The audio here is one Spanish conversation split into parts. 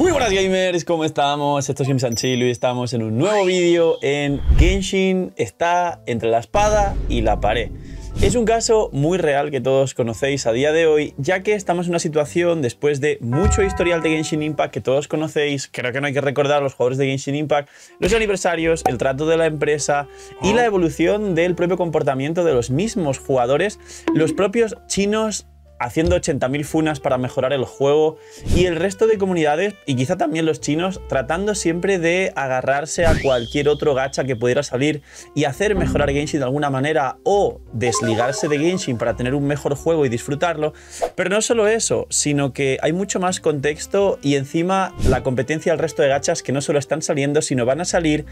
Muy buenas gamers, ¿cómo estamos? Esto es Game Sanchilo y estamos en un nuevo vídeo en Genshin está entre la espada y la pared. Es un caso muy real que todos conocéis a día de hoy, ya que estamos en una situación después de mucho historial de Genshin Impact que todos conocéis. Creo que no hay que recordar a los jugadores de Genshin Impact, los aniversarios, el trato de la empresa y la evolución del propio comportamiento de los mismos jugadores, los propios chinos haciendo 80.000 funas para mejorar el juego y el resto de comunidades, y quizá también los chinos, tratando siempre de agarrarse a cualquier otro gacha que pudiera salir y hacer mejorar Genshin de alguna manera o desligarse de Genshin para tener un mejor juego y disfrutarlo. Pero no solo eso, sino que hay mucho más contexto y encima la competencia del resto de gachas que no solo están saliendo, sino van a salir,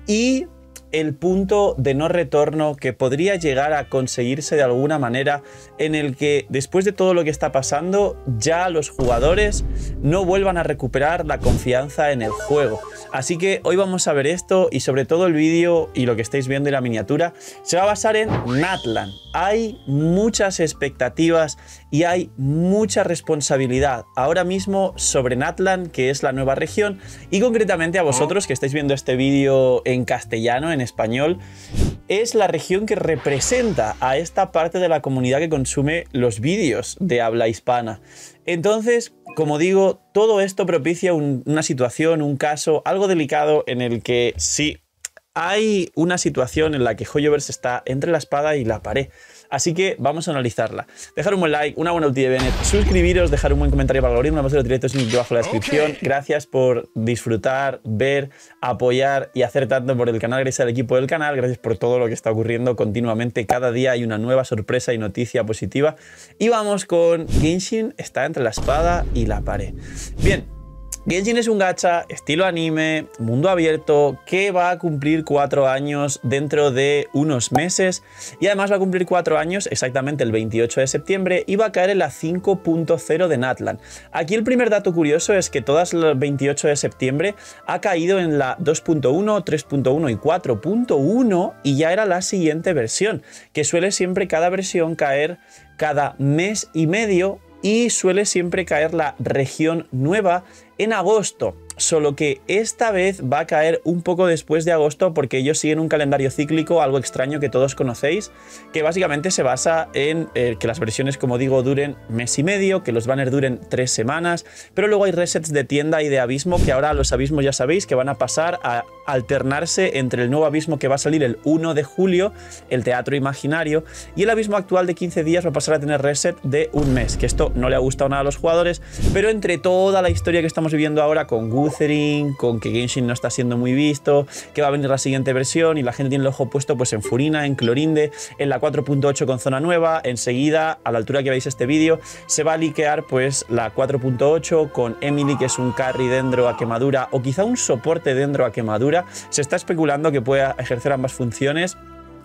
y el punto de no retorno que podría llegar a conseguirse de alguna manera, en el que después de todo lo que está pasando ya los jugadores no vuelvan a recuperar la confianza en el juego. Así que hoy vamos a ver esto, y sobre todo el vídeo y lo que estáis viendo en la miniatura se va a basar en Natlan. Hay muchas expectativas y hay mucha responsabilidad ahora mismo sobre Natlan, que es la nueva región, y concretamente a vosotros que estáis viendo este vídeo en castellano, en español. Es la región que representa a esta parte de la comunidad que consume los vídeos de habla hispana. Entonces, como digo, todo esto propicia una situación, un caso, algo delicado en el que sí hay una situación en la que Hoyoverse está entre la espada y la pared. Así que vamos a analizarla. Dejar un buen like, una buena ulti de Bennett, suscribiros, dejar un buen comentario para el algoritmo, vamos a ver los directos aquí abajo en la descripción. Gracias por disfrutar, ver, apoyar y hacer tanto por el canal. Gracias al equipo del canal, gracias por todo lo que está ocurriendo continuamente. Cada día hay una nueva sorpresa y noticia positiva. Y vamos con Genshin está entre la espada y la pared. Bien. Genshin es un gacha estilo anime, mundo abierto, que va a cumplir 4 años dentro de unos meses, y además va a cumplir 4 años exactamente el 28 de septiembre y va a caer en la 5.0 de Natlan. Aquí el primer dato curioso es que todas el 28 de septiembre ha caído en la 2.1, 3.1 y 4.1, y ya era la siguiente versión, que suele siempre cada versión caer cada mes y medio, y suele siempre caer la región nueva en agosto, solo que esta vez va a caer un poco después de agosto porque ellos siguen un calendario cíclico, algo extraño que todos conocéis, que básicamente se basa en que las versiones, como digo, duren mes y medio, que los banners duren 3 semanas, pero luego hay resets de tienda y de abismo, que ahora los abismos ya sabéis que van a pasar a alternarse entre el nuevo abismo que va a salir el 1 de julio, el teatro imaginario, y el abismo actual de 15 días va a pasar a tener reset de un mes, que esto no le ha gustado nada a los jugadores, pero entre toda la historia que estamos viviendo ahora con Wuthering, con que Genshin no está siendo muy visto, que va a venir la siguiente versión y la gente tiene el ojo puesto pues en Furina, en Clorinde, en la 4.8 con zona nueva. Enseguida, a la altura que veis este vídeo, se va a liquear pues la 4.8 con Emily, que es un carry dendro a quemadura o quizá un soporte dendro a quemadura. Se está especulando que pueda ejercer ambas funciones.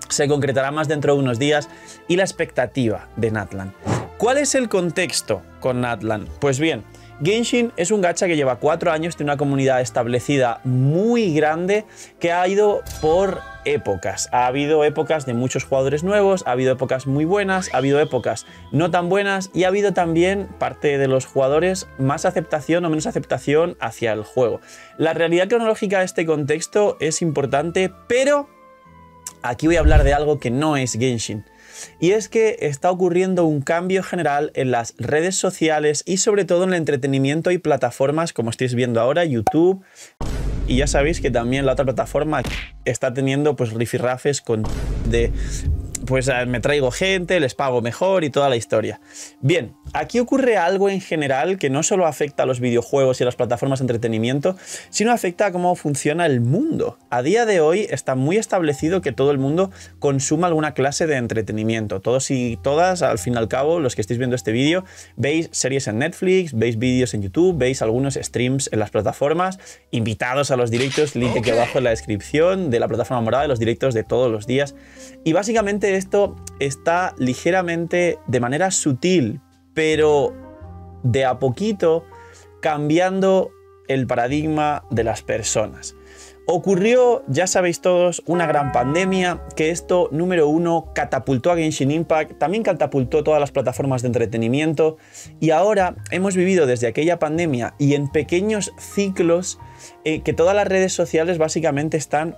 Se concretará más dentro de unos días. Y la expectativa de Natlan. ¿Cuál es el contexto con Natlan? Pues bien, Genshin es un gacha que lleva 4 años, tiene una comunidad establecida muy grande que ha ido por épocas. Ha habido épocas de muchos jugadores nuevos, ha habido épocas muy buenas, ha habido épocas no tan buenas, y ha habido también parte de los jugadores más aceptación o menos aceptación hacia el juego. La realidad cronológica de este contexto es importante, pero aquí voy a hablar de algo que no es Genshin. Y es que está ocurriendo un cambio general en las redes sociales y sobre todo en el entretenimiento y plataformas como estáis viendo ahora, YouTube. Y ya sabéis que también la otra plataforma está teniendo pues rifirrafes con pues me traigo gente, les pago mejor y toda la historia. Bien, aquí ocurre algo en general que no solo afecta a los videojuegos y a las plataformas de entretenimiento, sino afecta a cómo funciona el mundo. A día de hoy está muy establecido que todo el mundo consuma alguna clase de entretenimiento. Todos y todas, al fin y al cabo, los que estéis viendo este vídeo, veis series en Netflix, veis vídeos en YouTube, veis algunos streams en las plataformas, invitados a los directos, link aquí abajo en la descripción de la plataforma morada de los directos de todos los días. Y básicamente esto está ligeramente, de manera sutil, pero de a poquito, cambiando el paradigma de las personas. Ocurrió, ya sabéis todos, una gran pandemia, que esto, número uno, catapultó a Genshin Impact, también catapultó todas las plataformas de entretenimiento, y ahora hemos vivido desde aquella pandemia y en pequeños ciclos que todas las redes sociales básicamente están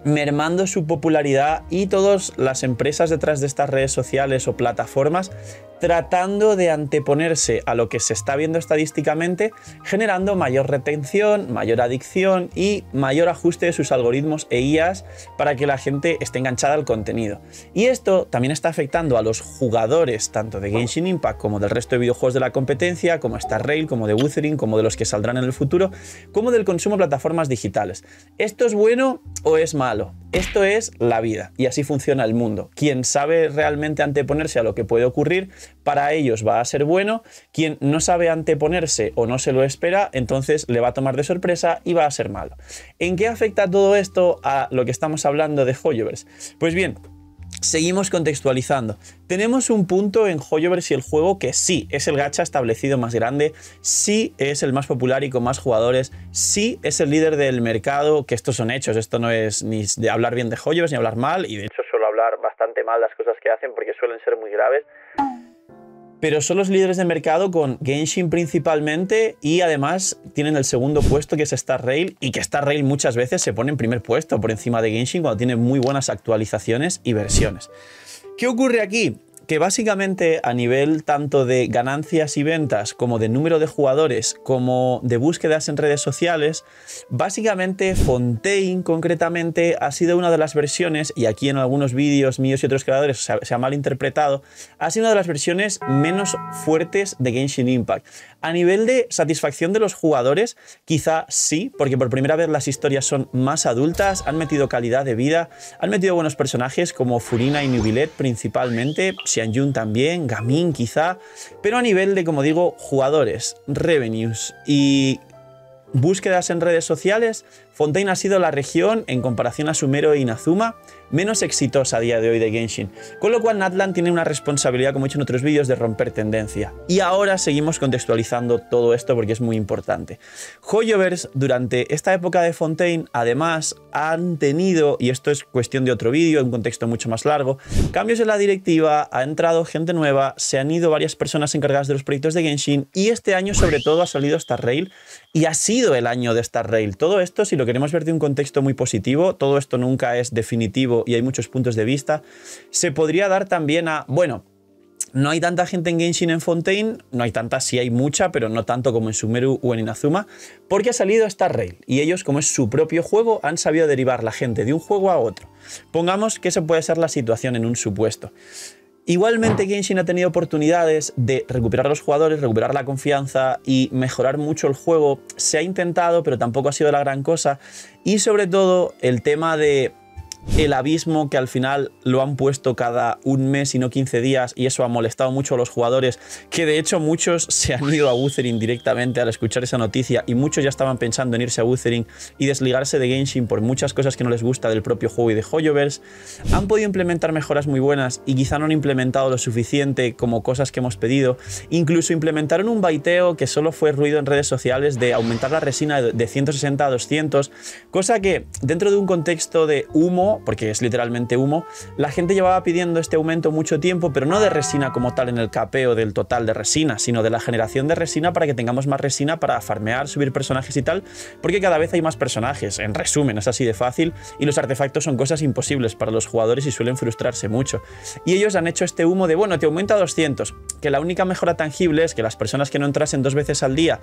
mermando su popularidad y todas las empresas detrás de estas redes sociales o plataformas tratando de anteponerse a lo que se está viendo estadísticamente, generando mayor retención, mayor adicción y mayor ajuste de sus algoritmos e IAs para que la gente esté enganchada al contenido. Y esto también está afectando a los jugadores tanto de Genshin Impact como del resto de videojuegos de la competencia, como Star Rail, como de Wuthering, como de los que saldrán en el futuro, como del consumo de plataformas digitales. ¿Esto es bueno o es malo? Esto es la vida y así funciona el mundo. Quien sabe realmente anteponerse a lo que puede ocurrir, para ellos va a ser bueno. Quien no sabe anteponerse o no se lo espera, entonces le va a tomar de sorpresa y va a ser malo. ¿En qué afecta todo esto a lo que estamos hablando de Hoyoverse? Pues bien, seguimos contextualizando. Tenemos un punto en Hoyoverse y el juego que sí es el gacha establecido más grande, sí es el más popular y con más jugadores, sí es el líder del mercado, que estos son hechos, esto no es ni de hablar bien de Hoyoverse ni hablar mal, y de hecho suelo hablar bastante mal las cosas que hacen porque suelen ser muy graves. Pero son los líderes de mercado con Genshin principalmente y además tienen el segundo puesto que es Star Rail, y que Star Rail muchas veces se pone en primer puesto por encima de Genshin cuando tiene muy buenas actualizaciones y versiones. ¿Qué ocurre aquí? Que básicamente a nivel tanto de ganancias y ventas como de número de jugadores como de búsquedas en redes sociales, básicamente Fontaine concretamente ha sido una de las versiones, y aquí en algunos vídeos míos y otros creadores se ha malinterpretado, ha sido una de las versiones menos fuertes de Genshin Impact. A nivel de satisfacción de los jugadores, quizá sí, porque por primera vez las historias son más adultas, han metido calidad de vida, han metido buenos personajes como Furina y Neuvillette principalmente, Xianyun también, Gaming quizá, pero a nivel de, como digo, jugadores, revenues y búsquedas en redes sociales, Fontaine ha sido la región, en comparación a Sumeru e Inazuma, menos exitosa a día de hoy de Genshin, con lo cual Natlan tiene una responsabilidad, como he dicho en otros vídeos, de romper tendencia. Y ahora seguimos contextualizando todo esto porque es muy importante. Hoyoverse, durante esta época de Fontaine, además han tenido, y esto es cuestión de otro vídeo, en un contexto mucho más largo, cambios en la directiva, ha entrado gente nueva, se han ido varias personas encargadas de los proyectos de Genshin, y este año sobre todo ha salido Star Rail, y ha sido el año de Star Rail. Todo esto, si lo queremos ver de un contexto muy positivo, todo esto nunca es definitivo y hay muchos puntos de vista, se podría dar también a, bueno, no hay tanta gente en Genshin en Fontaine, no hay tanta, sí hay mucha, pero no tanto como en Sumeru o en Inazuma, porque ha salido Star Rail y ellos, como es su propio juego, han sabido derivar la gente de un juego a otro. Pongamos que esa puede ser la situación en un supuesto. Igualmente Genshin ha tenido oportunidades de recuperar a los jugadores, recuperar la confianza y mejorar mucho el juego. Se ha intentado, pero tampoco ha sido la gran cosa. Y sobre todo el tema de el abismo, que al final lo han puesto cada un mes y no 15 días, y eso ha molestado mucho a los jugadores, que de hecho muchos se han ido a Wuthering directamente al escuchar esa noticia, y muchos ya estaban pensando en irse a Wuthering y desligarse de Genshin por muchas cosas que no les gusta del propio juego y de Hoyoverse. Han podido implementar mejoras muy buenas y quizá no han implementado lo suficiente como cosas que hemos pedido. Incluso implementaron un baiteo que solo fue ruido en redes sociales de aumentar la resina de 160 a 200, cosa que dentro de un contexto de humo, porque es literalmente humo, la gente llevaba pidiendo este aumento mucho tiempo, pero no de resina como tal en el capeo del total de resina, sino de la generación de resina para que tengamos más resina para farmear, subir personajes y tal, porque cada vez hay más personajes, en resumen, es así de fácil, y los artefactos son cosas imposibles para los jugadores y suelen frustrarse mucho. Y ellos han hecho este humo de, bueno, te aumenta a 200, que la única mejora tangible es que las personas que no entrasen 2 veces al día,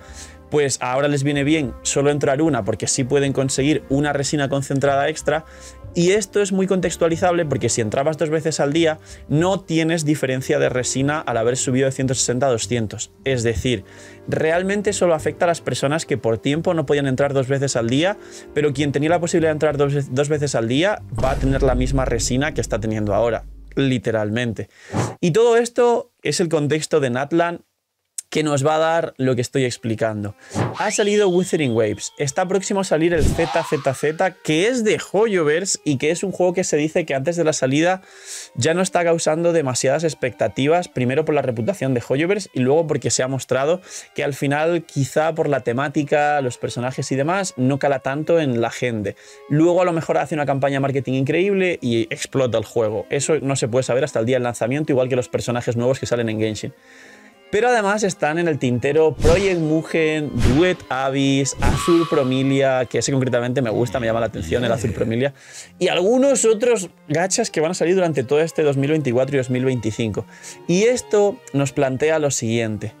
pues ahora les viene bien solo entrar una, porque sí pueden conseguir una resina concentrada extra. Y esto es muy contextualizable porque si entrabas 2 veces al día no tienes diferencia de resina al haber subido de 160 a 200. Es decir, realmente solo afecta a las personas que por tiempo no podían entrar 2 veces al día, pero quien tenía la posibilidad de entrar dos veces al día va a tener la misma resina que está teniendo ahora, literalmente. Y todo esto es el contexto de Natlan que nos va a dar lo que estoy explicando. Ha salido Wuthering Waves, está próximo a salir el ZZZ, que es de Hoyoverse y que es un juego que se dice que antes de la salida ya no está causando demasiadas expectativas, primero por la reputación de Hoyoverse y luego porque se ha mostrado que al final quizá por la temática, los personajes y demás no cala tanto en la gente. Luego a lo mejor hace una campaña de marketing increíble y explota el juego. Eso no se puede saber hasta el día del lanzamiento, igual que los personajes nuevos que salen en Genshin. Pero además están en el tintero Project Mugen, Duet Abyss, Azur Promilia, que ese concretamente me gusta, me llama la atención el Azur Promilia, y algunos otros gachas que van a salir durante todo este 2024 y 2025. Y esto nos plantea lo siguiente.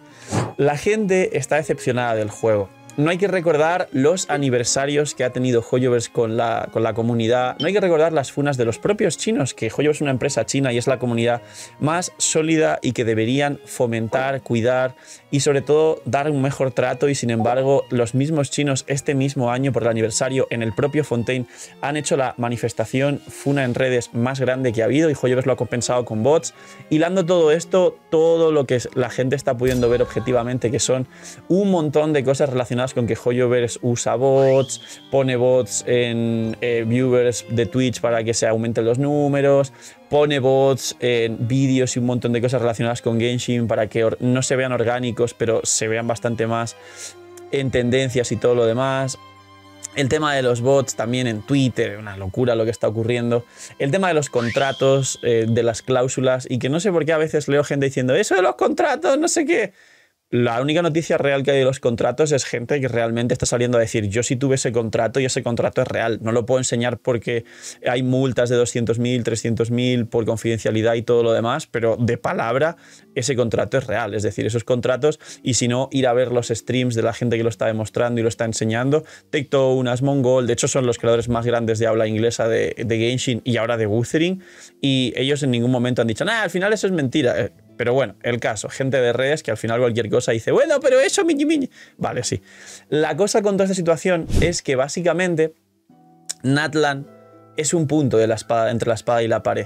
La gente está decepcionada del juego. No hay que recordar los aniversarios que ha tenido Hoyoverse con la comunidad. No hay que recordar las funas de los propios chinos, que Hoyoverse es una empresa china y es la comunidad más sólida y que deberían fomentar, cuidar y sobre todo dar un mejor trato. Y sin embargo, los mismos chinos este mismo año por el aniversario en el propio Fontaine han hecho la manifestación funa en redes más grande que ha habido y Hoyoverse lo ha compensado con bots. Hilando todo esto, todo lo que la gente está pudiendo ver objetivamente, que son un montón de cosas relacionadas con que Hoyoverse usa bots, pone bots en viewers de Twitch para que se aumenten los números, pone bots en vídeos y un montón de cosas relacionadas con Genshin para que no se vean orgánicos, pero se vean bastante más en tendencias y todo lo demás. El tema de los bots también en Twitter, una locura lo que está ocurriendo. El tema de los contratos, de las cláusulas, y que no sé por qué a veces leo gente diciendo eso de los contratos, no sé qué. La única noticia real que hay de los contratos es gente que realmente está saliendo a decir yo sí tuve ese contrato y ese contrato es real. No lo puedo enseñar porque hay multas de 200.000, 300.000 por confidencialidad y todo lo demás, pero de palabra ese contrato es real. Es decir, esos contratos, y si no, ir a ver los streams de la gente que lo está demostrando y lo está enseñando. TikTok, Asmongold, de hecho son los creadores más grandes de habla inglesa de Genshin y ahora de Wuthering, y ellos en ningún momento han dicho, nah, al final eso es mentira. Pero bueno, el caso, gente de redes que al final cualquier cosa dice, bueno, pero eso, miñi. Vale, sí. La cosa con toda esta situación es que básicamente Natlan es un punto de la espada, entre la espada y la pared.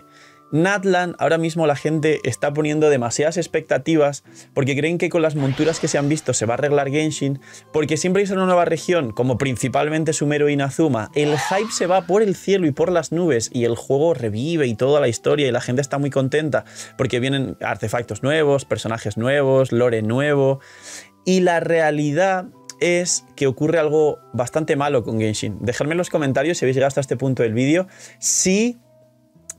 Natlan, ahora mismo la gente está poniendo demasiadas expectativas porque creen que con las monturas que se han visto se va a arreglar Genshin, porque siempre hay una nueva región, como principalmente Sumeru y Inazuma, el hype se va por el cielo y por las nubes y el juego revive y toda la historia y la gente está muy contenta porque vienen artefactos nuevos, personajes nuevos, lore nuevo, y la realidad es que ocurre algo bastante malo con Genshin. Dejadme en los comentarios si habéis llegado hasta este punto del vídeo si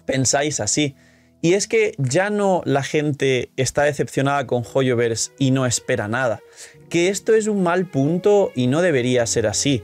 pensáis así. Y es que ya no la gente está decepcionada con Hoyoverse y no espera nada. Que esto es un mal punto y no debería ser así.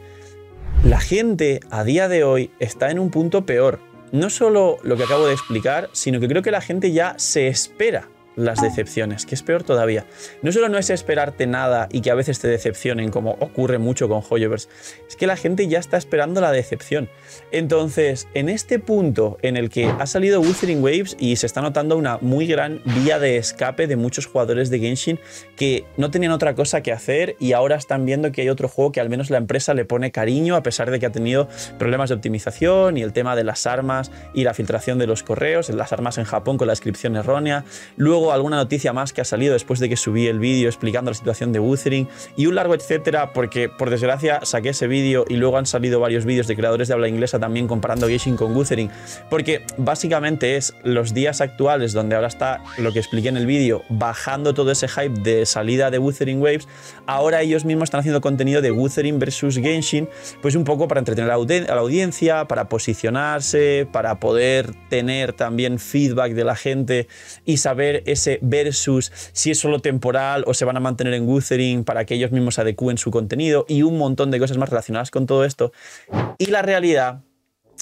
La gente a día de hoy está en un punto peor. No solo lo que acabo de explicar, sino que creo que la gente ya se espera las decepciones, que es peor todavía. No solo no es esperarte nada y que a veces te decepcionen, como ocurre mucho con Hoyoverse, es que la gente ya está esperando la decepción. Entonces, en este punto en el que ha salido Wuthering Waves y se está notando una muy gran vía de escape de muchos jugadores de Genshin que no tenían otra cosa que hacer y ahora están viendo que hay otro juego que al menos la empresa le pone cariño, a pesar de que ha tenido problemas de optimización y el tema de las armas y la filtración de los correos, las armas en Japón con la descripción errónea. Luego alguna noticia más que ha salido después de que subí el vídeo explicando la situación de Wuthering y un largo etcétera, porque por desgracia saqué ese vídeo y luego han salido varios vídeos de creadores de habla inglesa también comparando Genshin con Wuthering, porque básicamente es los días actuales donde ahora está lo que expliqué en el vídeo, bajando todo ese hype de salida de Wuthering Waves. Ahora ellos mismos están haciendo contenido de Wuthering versus Genshin, pues un poco para entretener a la audiencia, para posicionarse, para poder tener también feedback de la gente y saber ese versus si es solo temporal o se van a mantener en Wuthering para que ellos mismos adecúen su contenido y un montón de cosas más relacionadas con todo esto. Y la realidad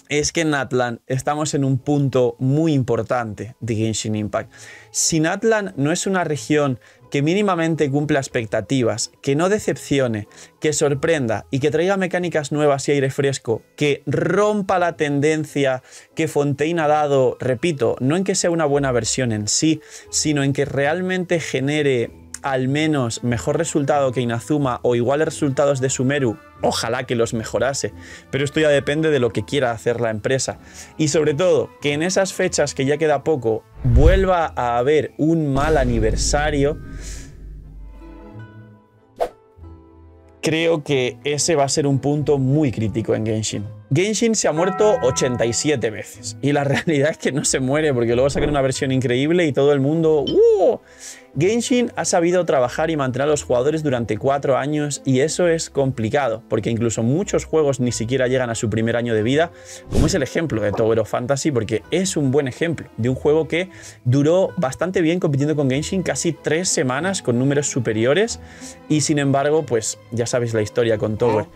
es que en Natlan estamos en un punto muy importante de Genshin Impact. Si Natlan no es una región que mínimamente cumpla expectativas, que no decepcione, que sorprenda y que traiga mecánicas nuevas y aire fresco, que rompa la tendencia que Fontaine ha dado, repito, no en que sea una buena versión en sí, sino en que realmente genere al menos mejor resultado que Inazuma o iguales resultados de Sumeru, ojalá que los mejorase, pero esto ya depende de lo que quiera hacer la empresa. Y sobre todo, que en esas fechas que ya queda poco, vuelva a haber un mal aniversario. creo que ese va a ser un punto muy crítico en Genshin. Genshin se ha muerto 87 veces y la realidad es que no se muere porque luego sacan una versión increíble y todo el mundo... Genshin ha sabido trabajar y mantener a los jugadores durante 4 años y eso es complicado porque incluso muchos juegos ni siquiera llegan a su primer año de vida, como es el ejemplo de Tower of Fantasy, porque es un buen ejemplo de un juego que duró bastante bien compitiendo con Genshin, casi 3 semanas con números superiores y sin embargo, pues ya sabéis la historia con Tower.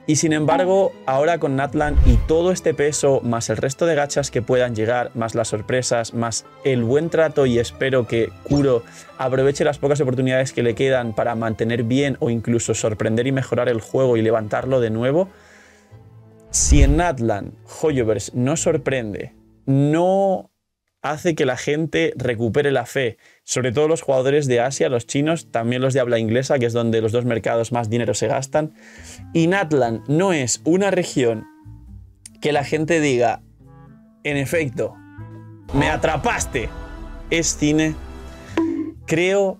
Y sin embargo, ahora con Natlan y todo este peso, más el resto de gachas que puedan llegar, más las sorpresas, más el buen trato y espero que Kuro aproveche las pocas oportunidades que le quedan para mantener bien o incluso sorprender y mejorar el juego y levantarlo de nuevo. Si en Natlan Hoyoverse no sorprende, no hace que la gente recupere la fe, sobre todo los jugadores de Asia, los chinos, también los de habla inglesa, que es donde los dos mercados más dinero se gastan. Y Natlan no es una región que la gente diga, en efecto, me atrapaste, es cine. Creo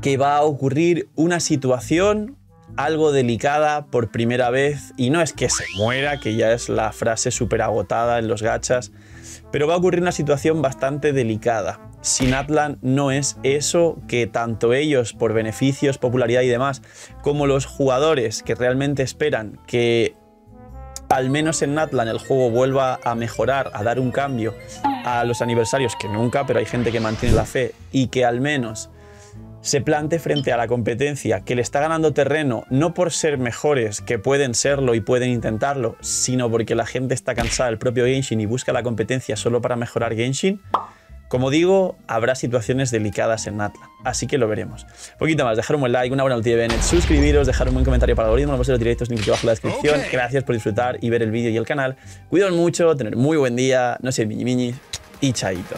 que va a ocurrir una situación algo delicada por primera vez, y no es que se muera, que ya es la frase súper agotada en los gachas, pero va a ocurrir una situación bastante delicada. Si Natlan no es eso que tanto ellos, por beneficios, popularidad y demás, como los jugadores que realmente esperan que al menos en Natlan el juego vuelva a mejorar, a dar un cambio a los aniversarios, que nunca, pero hay gente que mantiene la fe, y que al menos se plante frente a la competencia que le está ganando terreno, no por ser mejores, que pueden serlo y pueden intentarlo, sino porque la gente está cansada del propio Genshin y busca la competencia solo para mejorar Genshin. Como digo, habrá situaciones delicadas en Natlan, así que lo veremos. Un poquito más, dejar un buen like, una buena noticia de Bennett, suscribiros, dejar un buen comentario para el algoritmo, los directos, link aquí abajo en la descripción. Gracias por disfrutar y ver el vídeo y el canal. Cuidaos mucho, tener muy buen día, no sé, miñi y chaito.